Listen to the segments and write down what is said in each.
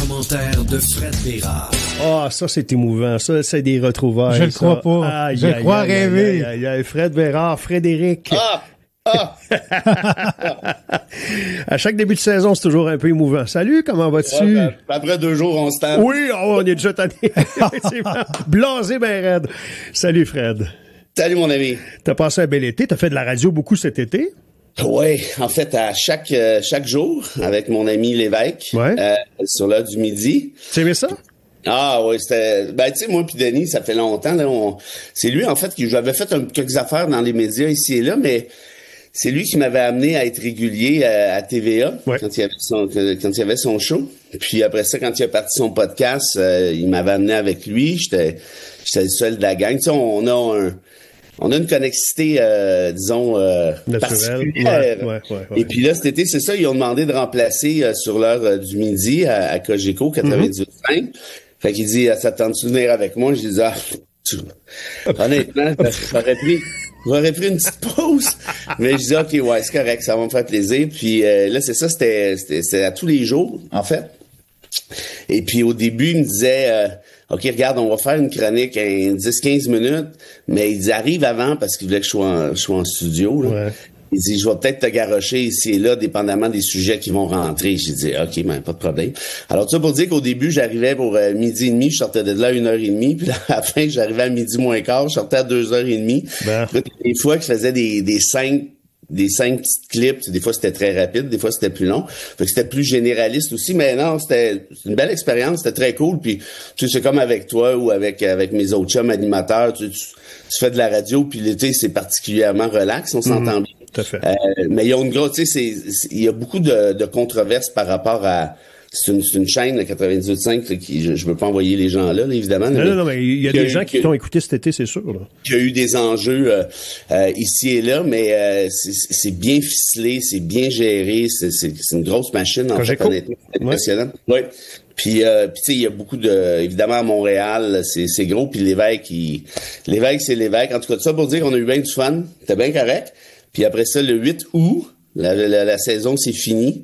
commentaires de Fred Bérard. Ah, ça, c'est émouvant. Ça, c'est des retrouvailles. Je le crois pas. Je crois rêver. Fred Bérard, Frédéric. À chaque début de saison, c'est toujours un peu émouvant. Salut, comment vas-tu? Ouais, après 2 jours, on se tape. Oui, on est déjà tanné. Blasé ben raide. Salut, Fred. Salut, mon ami. T'as passé un bel été. T'as fait de la radio beaucoup cet été? Oui, en fait, à chaque jour, avec mon ami Lévesque, sur l'heure du midi. Tu aimais ça? Ah oui, c'était... Ben, tu sais, moi puis Denis, ça fait longtemps. Là, c'est lui, en fait, qui j'avais fait quelques affaires dans les médias ici et là, mais c'est lui qui m'avait amené à être régulier à TVA quand il y avait son show. Puis après ça, quand il a parti son podcast, il m'avait amené avec lui. J'étais le seul de la gang. Tu sais, on a une connexité, disons, particulière. Ouais. Et puis là, cet été, c'est ça, ils ont demandé de remplacer sur l'heure du midi à Cogeco 98.5. Fait qu'il dit, ça te tente de venir avec moi? Je dis, honnêtement, j'aurais pris une petite pause. Mais je dis, OK, ouais, c'est correct, ça va me faire plaisir. Puis là, c'est ça, c'était à tous les jours, en fait. Et puis au début, il me disait... OK, regarde, on va faire une chronique 10-15 minutes, mais il dit, arrive avant parce qu'il voulait que je sois en studio. Là. Ouais. Il dit, je vais peut-être te garrocher ici et là, dépendamment des sujets qui vont rentrer. J'ai dit, OK, ben, pas de problème. Alors, ça pour dire qu'au début, j'arrivais pour midi et demi, je sortais de là à 1h30, puis à la fin, j'arrivais à midi moins quart, je sortais à 2h30. Ben. Des fois que je faisais des 5 petites clips, des fois c'était très rapide, des fois c'était plus long. Fait que c'était plus généraliste aussi, mais non, c'était une belle expérience, c'était très cool. Puis tu sais, c'est comme avec toi ou avec mes autres chums animateurs, tu fais de la radio, puis l'été c'est particulièrement relax, on s'entend bien. Tout à fait. Mais il y a une grosse, tu sais, il y a beaucoup de controverses par rapport à. C'est une chaîne, le 98.5, qui je veux pas envoyer les gens là, évidemment. Non, mais il y a des gens qui t'ont écouté cet été, c'est sûr. Là. Il y a eu des enjeux ici et là, mais c'est bien ficelé, c'est bien géré, c'est une grosse machine, en fait, honnêtement. C'est impressionnant. Oui. Puis tu sais, il y a beaucoup évidemment à Montréal, c'est gros, puis Lévesque, c'est Lévesque. En tout cas, tout ça pour dire qu'on a eu bien du fun, c'était bien correct. Puis après ça, le 8 août, la saison, c'est fini.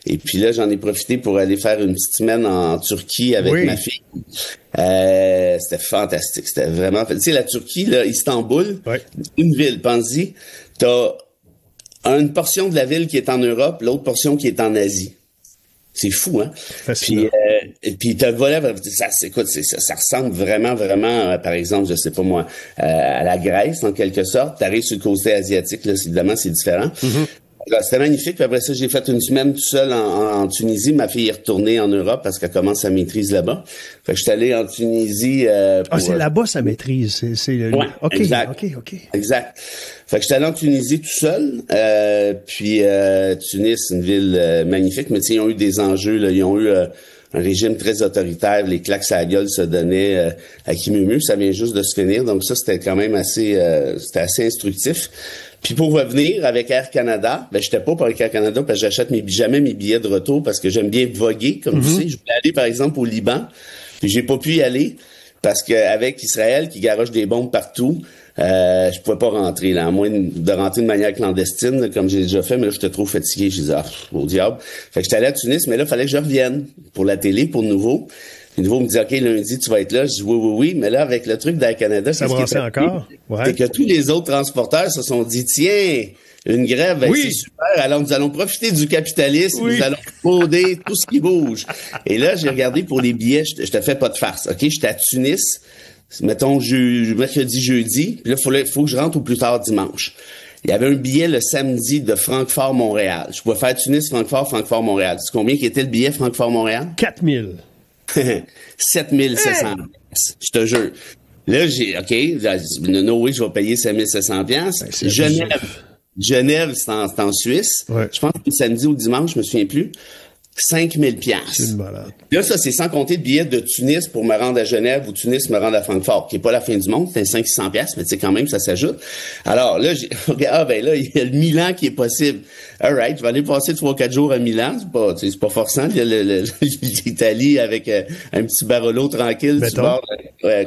Et puis là, j'en ai profité pour aller faire une petite semaine en Turquie avec ma fille. C'était fantastique. C'était vraiment... Tu sais, la Turquie, là, Istanbul, une ville, pense-y, t'as une portion de la ville qui est en Europe, l'autre portion qui est en Asie. C'est fou, hein? Fascinant. Puis t'as le volet, ça ressemble vraiment, par exemple, je sais pas moi, à la Grèce, en quelque sorte. T'arrives sur le côté asiatique, là, évidemment, c'est différent. C'était magnifique. Puis après ça, j'ai fait une semaine tout seul en Tunisie. Ma fille est retournée en Europe parce qu'elle commence sa maîtrise là-bas. Fait que je suis allé en Tunisie. C'est là-bas sa maîtrise. Ouais, OK. Exact. Fait que j'étais allé en Tunisie tout seul. Puis Tunis, une ville magnifique. Mais tu sais, ils ont eu des enjeux. Là. Ils ont eu un régime très autoritaire. Les claques à la gueule se donnaient à qui mieux. Ça vient juste de se finir. Donc ça, c'était quand même assez instructif. Puis pour revenir avec Air Canada, j'étais pas avec Air Canada parce que j'achète jamais mes billets de retour parce que j'aime bien voguer, comme tu sais. Je voulais aller, par exemple, au Liban. Puis j'ai pas pu y aller parce qu'avec Israël qui garoche des bombes partout, je pouvais pas rentrer, là, à moins de rentrer de manière clandestine, là, comme j'ai déjà fait, mais là, j'étais trop fatigué. Je disais, au diable. Fait que j'étais allé à Tunis, mais là, il fallait que je revienne pour la télé, pour nouveau. Puis nouveau me dit, OK, lundi, tu vas être là. Je dis, oui. Mais là, avec le truc d'Air Canada, ça brassait encore. C'est que tous les autres transporteurs se sont dit, tiens, une grève, c'est super. Alors, nous allons profiter du capitalisme. Nous allons frauder tout ce qui bouge. Et là, j'ai regardé pour les billets. Je te fais pas de farce. OK, j'étais à Tunis. Mettons, mercredi, jeudi. Puis là, faut que je rentre au plus tard dimanche. Il y avait un billet le samedi de Francfort-Montréal. Je pouvais faire Tunis, Francfort-Montréal. Tu sais combien qui était le billet Francfort-Montréal? 4000. 7700. Je te jure. Là, je vais payer 5700 piastres. Genève, c'est en Suisse. Ouais. Je pense que le samedi ou dimanche, je me souviens plus. 5000 piastres. C'est une malade. Là, ça, c'est sans compter le billet de Tunis pour me rendre à Genève ou Tunis me rendre à Francfort, qui est pas la fin du monde, c'est 500 piastres, mais tu sais, quand même, ça s'ajoute. Alors, là, là, il y a le Milan qui est possible. Alright, je vais aller passer 3-4 jours à Milan, c'est pas forçant. Il y a l'Italie avec un petit Barolo tranquille. Mettons. Du bord.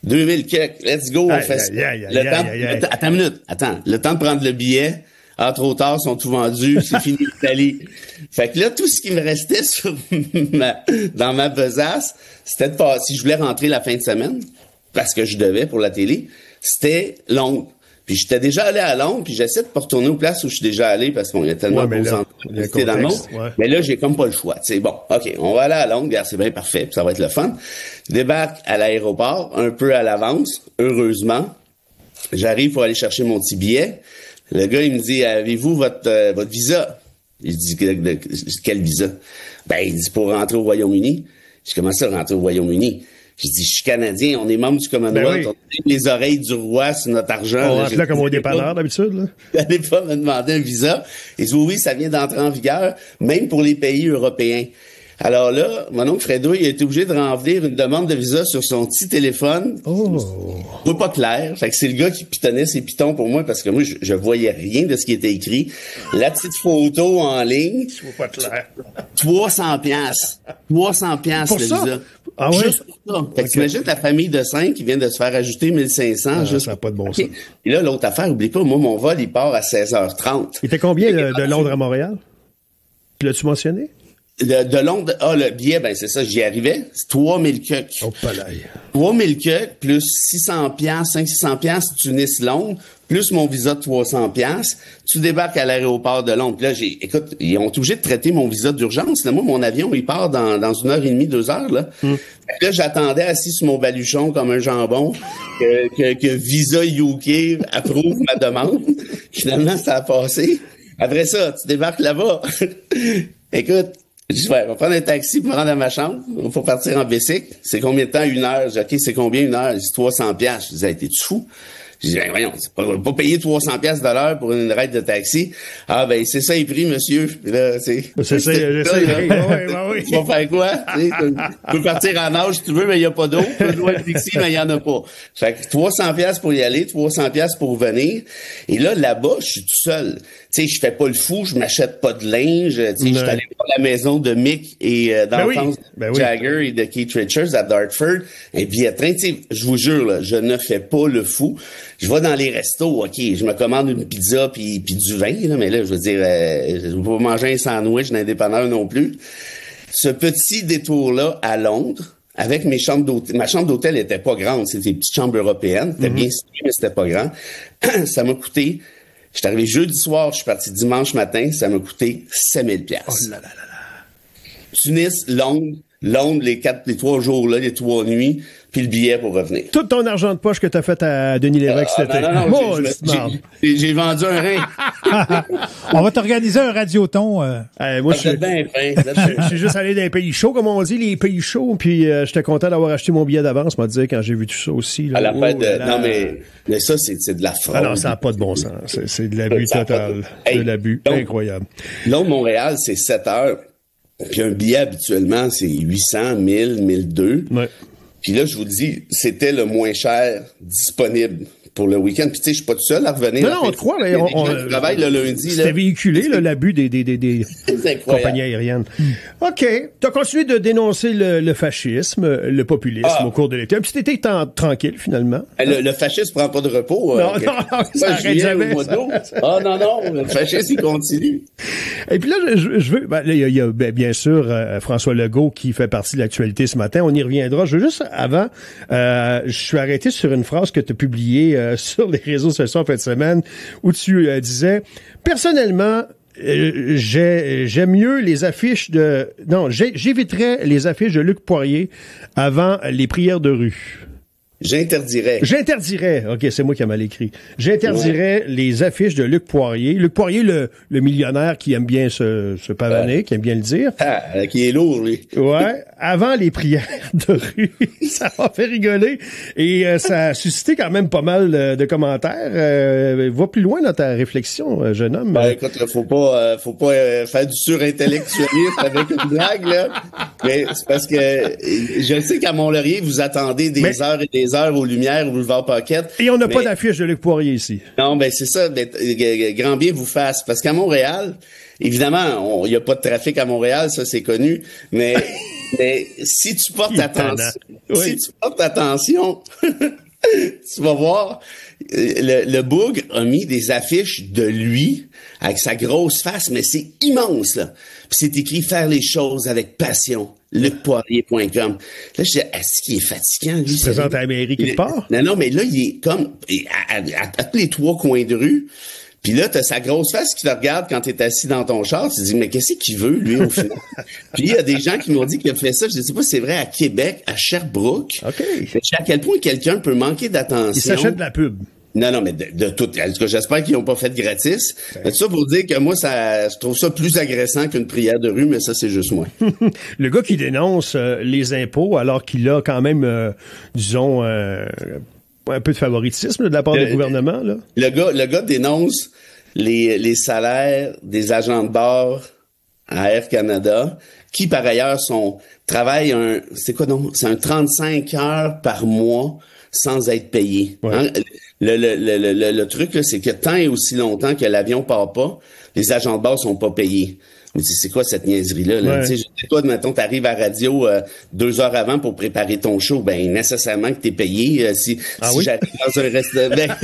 2000 kek, let's go, on fait ça. Attends une minute. Le temps de prendre le billet. Ah, trop tard, sont tout vendus, c'est fini l'Italie. Fait que là, tout ce qui me restait dans ma besace, c'était de passer, si je voulais rentrer la fin de semaine, parce que je devais pour la télé, c'était Londres. Puis j'étais déjà allé à Londres, puis j'essaie de pas retourner aux places où je suis déjà allé, parce qu'il y a tellement de endroits dans le monde. Ouais. Mais là, j'ai comme pas le choix. C'est bon, OK, on va aller à Londres, regarde, c'est bien parfait, puis ça va être le fun. Je débarque à l'aéroport, un peu à l'avance, heureusement. J'arrive pour aller chercher mon petit billet. Le gars, il me dit, avez-vous votre visa? Je dis, quel visa? Ben, il dit, pour rentrer au Royaume-Uni. Je commence à rentrer au Royaume-Uni. Je dis, je suis Canadien, on est membre du Commonwealth, oui. On a les oreilles du roi sur notre argent. On rentre là comme au dépanneur d'habitude, là. N'allez pas me demander un visa. Il dit, oui, ça vient d'entrer en vigueur, même pour les pays européens. Alors là, mon oncle Fredo, il a été obligé de remplir une demande de visa sur son petit téléphone. Oh. Pas clair. Fait que c'est le gars qui pitonnait ses pitons pour moi parce que moi, je voyais rien de ce qui était écrit. La petite photo en ligne. Pas clair. 300 piastres. 300 piastres, le visa. Ah ouais? Juste pour ça. Fait que t'imagines la famille de 5 qui vient de se faire ajouter 1500. Ça n'a pas de bon sens. Et là, l'autre affaire, oublie pas, moi, mon vol, il part à 16h30. Il était combien de Londres à Montréal? Puis l'as-tu mentionné? De Londres, le billet, ben c'est ça, j'y arrivais, c'est 3000 cucs. Oh, palais. 3000 cucs plus 600 piastres, 500-600 piastres, Tunis-Londres, plus mon visa de 300 piastres, tu débarques à l'aéroport de Londres. Puis là, écoute, ils ont été obligés de traiter mon visa d'urgence. Là, moi, mon avion, il part dans 1h30, 2 heures, là. Là, j'attendais assis sur mon baluchon comme un jambon que Visa UK approuve ma demande. Finalement, ça a passé. Après ça, tu débarques là-bas. Écoute, je dis, ouais, on va prendre un taxi pour me rendre à ma chambre. Il faut partir en bicycle. C'est combien de temps? 1 heure. Je dis, OK, c'est combien 1 heure? Je dis, 300 piastres. Je dis, hey, t'es-tu fou? Je dis, voyons, pas payer 300 piastres de l'heure pour une ride de taxi. Ah, ben, c'est ça, les prix, monsieur. Puis là, c'est ça, oui. Tu vas faire quoi? Tu peux partir en nage si tu veux, mais il n'y a pas d'eau. Tu peux louer un taxi, mais il n'y en a pas. Fait que 300 piastres pour y aller, 300 piastres pour revenir. Et là-bas, je suis tout seul. Tu sais, je fais pas le fou, je m'achète pas de linge. Tu sais, je suis allé voir la maison de Mick et d'enfance de Jagger et de Keith Richards à Dartford. Un billet de train, tu sais, je vous jure, là, je ne fais pas le fou. Je vais dans les restos, OK, je me commande une pizza puis du vin, là, mais là, je veux dire, je ne vais pas manger un sandwich dans un dépanneur non plus. Ce petit détour-là à Londres, avec mes chambres d'hôtel, ma chambre d'hôtel était pas grande, c'était des petites chambres européennes, c'était bien situé, mais c'était pas grand. Ça m'a coûté, j'étais arrivé jeudi soir, je suis parti dimanche matin, ça m'a coûté 7000 piastres. Oh là là là là. Tunis, Londres, les 3 jours là, les 3 nuits, puis le billet pour revenir. Tout ton argent de poche que t'as fait à Denis Lévesque cet été. Non, j'ai vendu un rein. On va t'organiser un radioton. Moi, je suis juste allé dans les pays chauds, comme on dit, les pays chauds, puis j'étais content d'avoir acheté mon billet d'avance, moi, dire, quand j'ai vu tout ça aussi. Là, non, mais ça, c'est de la fraude. Ah non, ça n'a pas de bon sens. C'est de l'abus total. De l'abus incroyable. Londres-Montréal, c'est 7 heures. Puis un billet, habituellement, c'est 800, 1000, 1002. Ouais. Puis là, je vous dis, c'était le moins cher disponible pour le week-end. Puis tu sais, je suis pas tout seul à revenir. Non, on te croit. On travaille le lundi. C'était véhiculé, l'abus des compagnies aériennes. OK. Tu as continué de dénoncer le fascisme, le populisme au cours de l'été. Un petit été tranquille, finalement. Le fascisme prend pas de repos. Non, ça arrête jamais. Non, le fascisme, il continue. Et puis là, je veux... il y a bien sûr François Legault qui fait partie de l'actualité ce matin. On y reviendra. Je veux juste, avant, je suis arrêté sur une phrase que tu as publiée sur les réseaux sociaux en fin de semaine où tu disais « Personnellement, j'aime mieux les affiches de... Non, j'éviterais les affiches de Luc Poirier avant les prières de rue. » J'interdirais. OK, c'est moi qui ai mal écrit. J'interdirais les affiches de Luc Poirier. Luc Poirier, le millionnaire qui aime bien se pavaner, qui aime bien le dire. Qui est lourd, lui. Ouais. Avant les prières de rue. Ça m'a fait rigoler. Et ça a suscité quand même pas mal de commentaires. Va plus loin dans ta réflexion, jeune homme. Écoute, faut pas faire du surintellectualisme avec une blague, là. Mais c'est parce que je sais qu'à Mont-Laurier, vous attendez des heures et des heures aux Lumières, au boulevard Paquette. Et on n'a pas d'affiche de Luc Poirier ici. Non, c'est ça. Grand bien vous fasse. Parce qu'à Montréal, évidemment, il n'y a pas de trafic à Montréal, ça c'est connu. Mais si tu portes attention, Tu vas voir, le bougre a mis des affiches de lui avec sa grosse face, mais c'est immense, là. Puis c'est écrit « Faire les choses avec passion ». lucpoirier.com. Là, je dis, est-ce qu'il est fatigant, lui? Il se présente à la mairie quelque part? Non, mais là, il est comme à tous les 3 coins de rue. Puis là, t'as sa grosse face qui te regarde quand t'es assis dans ton char. Tu te dis, mais qu'est-ce qu'il veut, lui, au final? Puis il y a des gens qui m'ont dit qu'il a fait ça. Je ne sais pas si c'est vrai à Québec, à Sherbrooke. OK. Je sais à quel point quelqu'un peut manquer d'attention. Il s'achète de la pub. Non, mais de tout. En tout cas, j'espère qu'ils n'ont pas fait gratis. Mais tout ça pour dire que moi, je trouve ça plus agressant qu'une prière de rue, mais ça, c'est juste moi. Le gars qui dénonce les impôts, alors qu'il a quand même, disons, un peu de favoritisme de la part du gouvernement, là. Le gars dénonce les salaires des agents de bord à Air Canada, qui par ailleurs travaillent c'est un 35 heures par mois sans être payés. Ouais. Hein? Le truc, là, c'est que tant et aussi longtemps que l'avion part pas, les agents de bord sont pas payés. Mais c'est quoi cette niaiserie-là? Là? Ouais. Tu sais, toi, mettons, t'arrives à radio 2 heures avant pour préparer ton show, ben nécessairement que t'es payé. Si j'arrive dans un restaurant,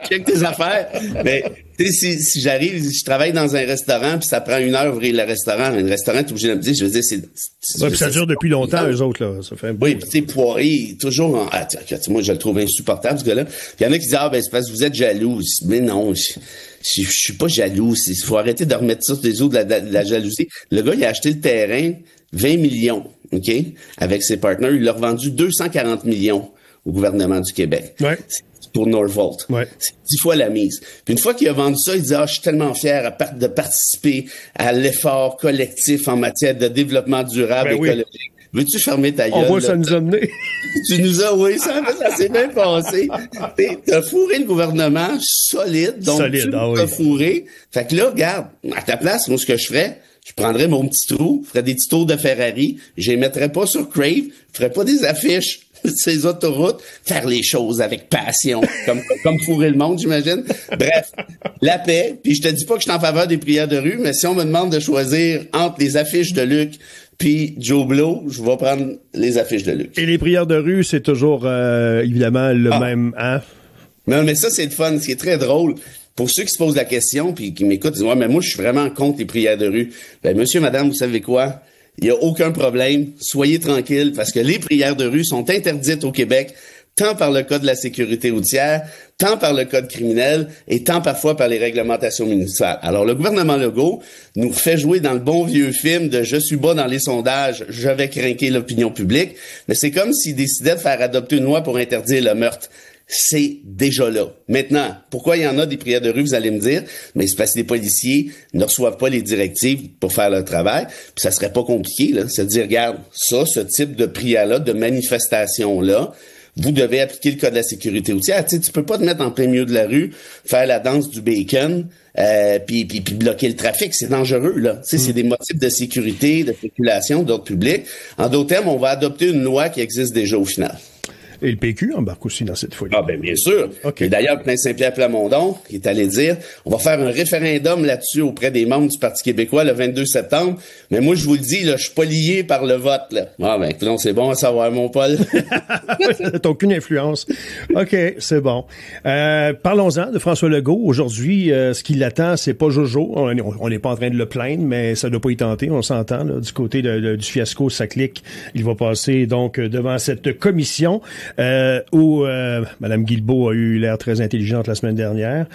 check tes affaires. Mais si j'arrive, je travaille dans un restaurant, puis ça prend 1 heure ouvrir le restaurant. Un restaurant, t'es obligé de me dire, je veux dire, puis ça dure depuis longtemps, eux autres, là. Ça fait un oui, puis tu sais, Poirier, toujours moi, je le trouve insupportable, ce gars-là. Puis il y en a qui disent, c'est parce que vous êtes jaloux. Mais non, je suis pas jaloux. Il faut arrêter de remettre ça sur les autres de la jalousie. Le gars, il a acheté le terrain 20 millions, OK? Avec ses partenaires. Il l'a revendu 240 millions au gouvernement du Québec. Ouais. Pour Norvolt. Ouais. C'est 10 fois la mise. Puis une fois qu'il a vendu ça, il dit, je suis tellement fier de participer à l'effort collectif en matière de développement durable écologique. Oui. Veux-tu fermer ta gueule? On voit ça nous a mené. Tu nous as, oui, ça s'est bien passé. T'as fourré le gouvernement solide, donc tu t'as fourré. Fait que là, regarde, à ta place, moi, ce que je ferais, je prendrais mon petit trou, ferais des petits tours de Ferrari, je les mettrais pas sur Crave, je ferais pas des affiches ces autoroutes, faire les choses avec passion, comme fourrer le monde, j'imagine. Bref, la paix, puis je te dis pas que je suis en faveur des prières de rue, mais si on me demande de choisir entre les affiches de Luc puis Joe Blow, je vais prendre les affiches de Luc. Et les prières de rue, c'est toujours, évidemment, le même, hein? Non, mais ça, c'est le fun, ce qui est très drôle. Pour ceux qui se posent la question puis qui m'écoutent, disent, mais moi, je suis vraiment contre les prières de rue. Ben, monsieur, madame, vous savez quoi? Il n'y a aucun problème. Soyez tranquilles parce que les prières de rue sont interdites au Québec, tant par le Code de la sécurité routière, tant par le Code criminel et tant parfois par les réglementations municipales. Alors, le gouvernement Legault nous fait jouer dans le bon vieux film de « je suis bas dans les sondages, je vais crinquer l'opinion publique », mais c'est comme s'il décidait de faire adopter une loi pour interdire le meurtre. C'est déjà là. Maintenant, pourquoi il y en a des prières de rue, vous allez me dire, mais c'est parce que les policiers ne reçoivent pas les directives pour faire leur travail, puis ça serait pas compliqué, là. C'est de dire, regarde, ce type de prière-là, de manifestation-là, vous devez appliquer le Code de la sécurité routière. Tu sais, tu peux pas te mettre en plein milieu de la rue, faire la danse du bacon, puis bloquer le trafic. C'est dangereux, là. Tu sais, c'est des motifs de sécurité, de circulation, d'ordre public. En d'autres termes, on va adopter une loi qui existe déjà au final. Et le PQ embarque aussi dans cette folie. Ah, ben, bien sûr. Okay. Et d'ailleurs, plein Saint-Pierre Plamondon, qui est allé dire, on va faire un référendum là-dessus auprès des membres du Parti québécois le 22 septembre. Mais moi, je vous le dis, là, je suis pas lié par le vote, là. Ah, ben, écoute, c'est bon à savoir, mon Paul. T'as aucune influence. OK, c'est bon. Parlons-en de François Legault. Aujourd'hui, ce qui l'attend, c'est pas Jojo. On n'est pas en train de le plaindre, mais ça doit pas y tenter, on s'entend, là, du côté du fiasco Saclic. Il va passer, donc, devant cette commission. Où Mme Guilbeault a eu l'air très intelligente la semaine dernière.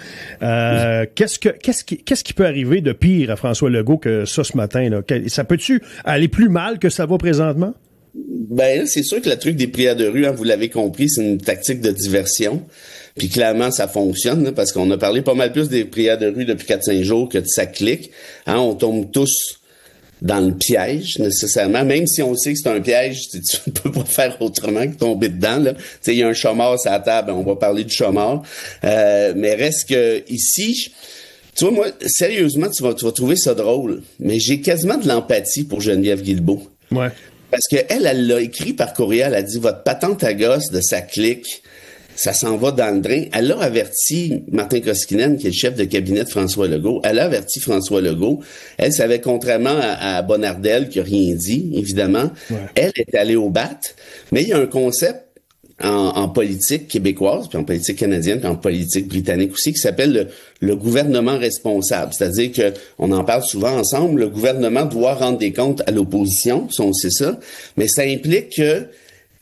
Qu'est-ce qui peut arriver de pire à François Legault que ça ce matin, là? Ça peut-tu aller plus mal que ça va présentement? Ben, c'est sûr que le truc des prières de rue, hein, vous l'avez compris, c'est une tactique de diversion. Puis clairement, ça fonctionne, là, parce qu'on a parlé pas mal plus des prières de rue depuis 4-5 jours que de Saclic. Hein, on tombe tous dans le piège, nécessairement, même si on sait que c'est un piège, tu ne peux pas faire autrement que tomber dedans, là. Tu sais, il y a un chômeur sur la table, on va parler du chômeur. Mais reste que ici, tu vois, moi, sérieusement, tu vas trouver ça drôle, mais j'ai quasiment de l'empathie pour Geneviève Guilbeault. Ouais. Parce que elle l'a écrit par courriel, elle a dit, votre patente à gosse de Saclic, ça s'en va dans le drain. Elle a averti Martin Koskinen, qui est le chef de cabinet de François Legault. Elle a averti François Legault. Elle savait, contrairement à Bonnardel, qui a rien dit, évidemment. Ouais. Elle est allée au bat. Mais il y a un concept en politique québécoise, puis en politique canadienne, puis en politique britannique aussi, qui s'appelle le gouvernement responsable. C'est-à-dire que on en parle souvent ensemble, le gouvernement doit rendre des comptes à l'opposition, si on sait ça, mais ça implique que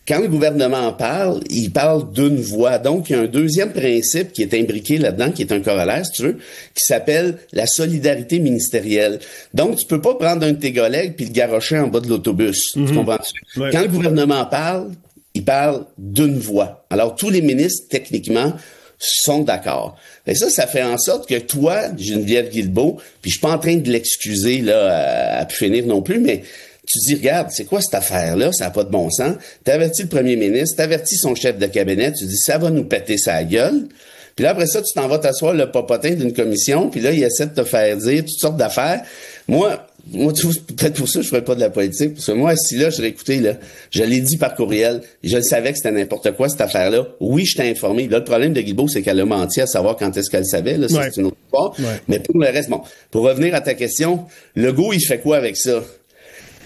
quand le gouvernement parle, il parle d'une voix. Donc, il y a un deuxième principe qui est imbriqué là-dedans, qui est un corollaire, si tu veux, qui s'appelle la solidarité ministérielle. Donc, tu peux pas prendre un de tes collègues puis le garrocher en bas de l'autobus. Tu comprends-tu? Ouais. Quand le gouvernement parle, il parle d'une voix. Alors, tous les ministres, techniquement, sont d'accord. Et ça fait en sorte que toi, Geneviève Guilbeault, puis je suis pas en train de l'excuser là à pu finir non plus, mais tu dis, regarde, c'est quoi cette affaire-là? Ça n'a pas de bon sens. T'avertis le premier ministre, t'avertis son chef de cabinet, tu dis, ça va nous péter sa gueule. Puis là, après ça, tu t'en vas t'asseoir le popotin d'une commission, puis là, il essaie de te faire dire toutes sortes d'affaires. Moi, peut-être pour ça, je ferais pas de la politique, parce que moi, si là, je l'ai écouté, là, je l'ai dit par courriel, je le savais que c'était n'importe quoi, cette affaire-là. Oui, je t'ai informé. Là, le problème de Guilbeault, c'est qu'elle a menti à savoir quand est-ce qu'elle savait, là, ça, c'est une autre histoire. Ouais. Mais pour le reste, bon, pour revenir à ta question, Legault, il fait quoi avec ça?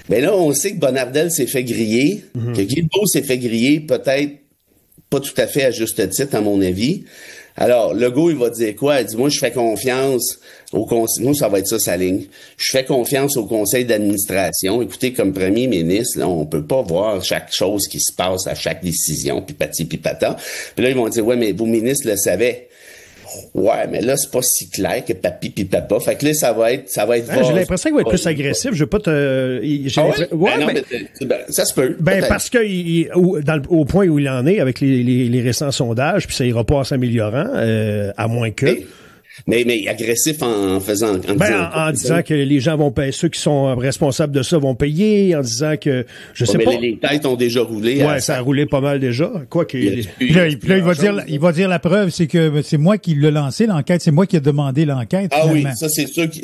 Ben là, on sait que Bonnardel s'est fait griller, que Guilbeault s'est fait griller, peut-être pas tout à fait à juste titre, à mon avis. Alors, Legault, il va dire quoi? Il dit, moi, je fais confiance au conseil. Moi, ça va être ça, sa ligne. Je fais confiance au conseil d'administration. Écoutez, comme premier ministre, là, on peut pas voir chaque chose qui se passe à chaque décision, puis pati, puis pata. Puis là, ils vont dire, ouais, mais vos ministres le savaient. Ouais, mais là, c'est pas si clair que papi pis papa. Fait que là, ça va être j'ai l'impression qu'il va être plus agressif. Je veux pas te... ça se peut. Ben, parce que au point où il en est avec les récents sondages, puis ça ira pas en s'améliorant, à moins que... Mais agressif en faisant... En disant que les gens vont payer, ceux qui sont responsables de ça vont payer, en disant que, je sais pas... Les têtes ont déjà roulé. Ouais, ça a roulé pas mal déjà. Quoi qu'il... Puis là, il va dire la preuve, c'est que c'est moi qui l'ai lancé, l'enquête, c'est moi qui ai demandé l'enquête. Ah finalement. oui,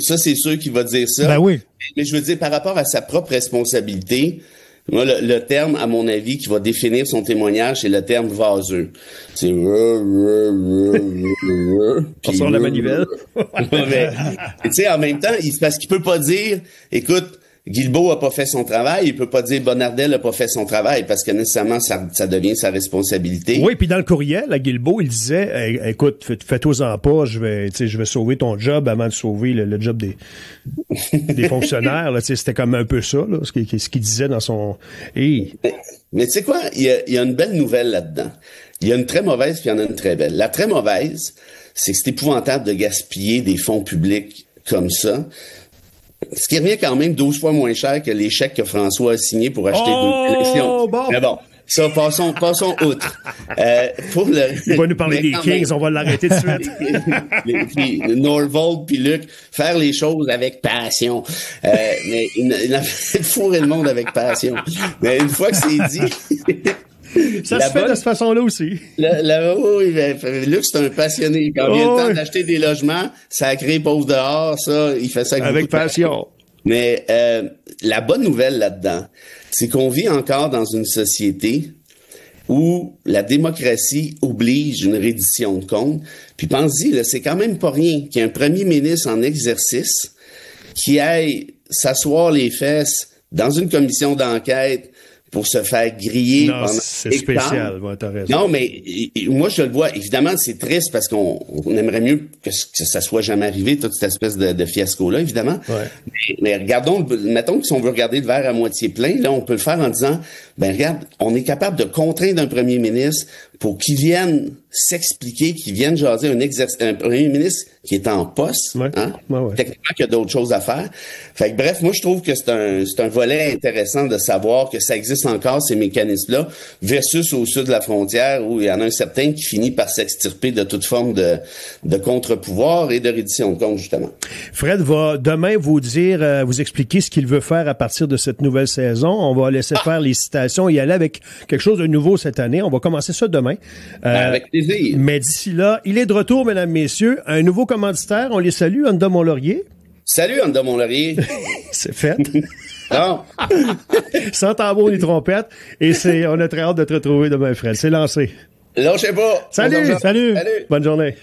ça c'est sûr qu'il va dire ça. Ben oui. Mais je veux dire, par rapport à sa propre responsabilité, moi, le terme, à mon avis, qui va définir son témoignage, c'est le terme vaseux. C'est on sort la manivelle. Mais, tu sais, en même temps, parce qu'il peut pas dire, écoute, Guilbeault a pas fait son travail, il peut pas dire Bonnardel a pas fait son travail, parce que nécessairement, ça devient sa responsabilité. Oui, puis dans le courriel, à Guilbeault, il disait, écoute, fais-toi-en pas, je vais sauver ton job avant de sauver le job des fonctionnaires, là, c'était comme un peu ça, là, ce qu'il disait dans son... Mais tu sais quoi, il y a une belle nouvelle là-dedans. Il y a une très mauvaise, puis il y en a une très belle. La très mauvaise, c'est que c'est épouvantable de gaspiller des fonds publics comme ça. Ce qui revient quand même 12 fois moins cher que les chèques que François a signés pour acheter deux élections. Bon. Mais bon, ça, passons outre. Il va nous parler des Kings, on va l'arrêter de suite. Puis Norvold puis Luc, faire les choses avec passion. Mais il a fait fourrer le monde avec passion. Mais une fois que c'est dit... Ça se fait de cette façon-là aussi. Luc, c'est un passionné. Quand il vient le temps d'acheter des logements, ça a créé pauvre dehors, ça, il fait ça avec passion. Mais la bonne nouvelle là-dedans, c'est qu'on vit encore dans une société où la démocratie oblige une reddition de comptes. Puis pense-y, là, c'est quand même pas rien qu'il y ait un premier ministre en exercice qui aille s'asseoir les fesses dans une commission d'enquête pour se faire griller non, pendant c'est spécial, t'as raison. Non, mais moi, je le vois. Évidemment, c'est triste parce qu'on aimerait mieux que ça soit jamais arrivé, toute cette espèce de fiasco-là, évidemment. Ouais. Mais regardons, mettons que si on veut regarder le verre à moitié plein, là, on peut le faire en disant, ben regarde, on est capable de contraindre un premier ministre pour qu'il vienne s'expliquer, qu'il vienne jaser un premier ministre qui est en poste, ouais. Hein? Ouais. Techniquement, qu'il y a d'autres choses à faire. Fait que bref, moi, je trouve que c'est un volet intéressant de savoir que ça existe encore, ces mécanismes-là, versus au sud de la frontière, où il y en a un certain qui finit par s'extirper de toute forme de contre-pouvoir et de reddition de compte, justement. Fred va demain vous dire, vous expliquer ce qu'il veut faire à partir de cette nouvelle saison. On va laisser faire les citations et aller avec quelque chose de nouveau cette année. On va commencer ça demain. Avec plaisir. Mais d'ici là, il est de retour, mesdames, messieurs. Un nouveau commanditaire. On les salue, Honda Mont-Laurier. Salut, Honda Mont-Laurier. C'est fait. Non. Sans tambour ni trompette. Et on a très hâte de te retrouver demain, Fred. C'est lancé. Lâchez pas. Salut. Salut. Bonne journée.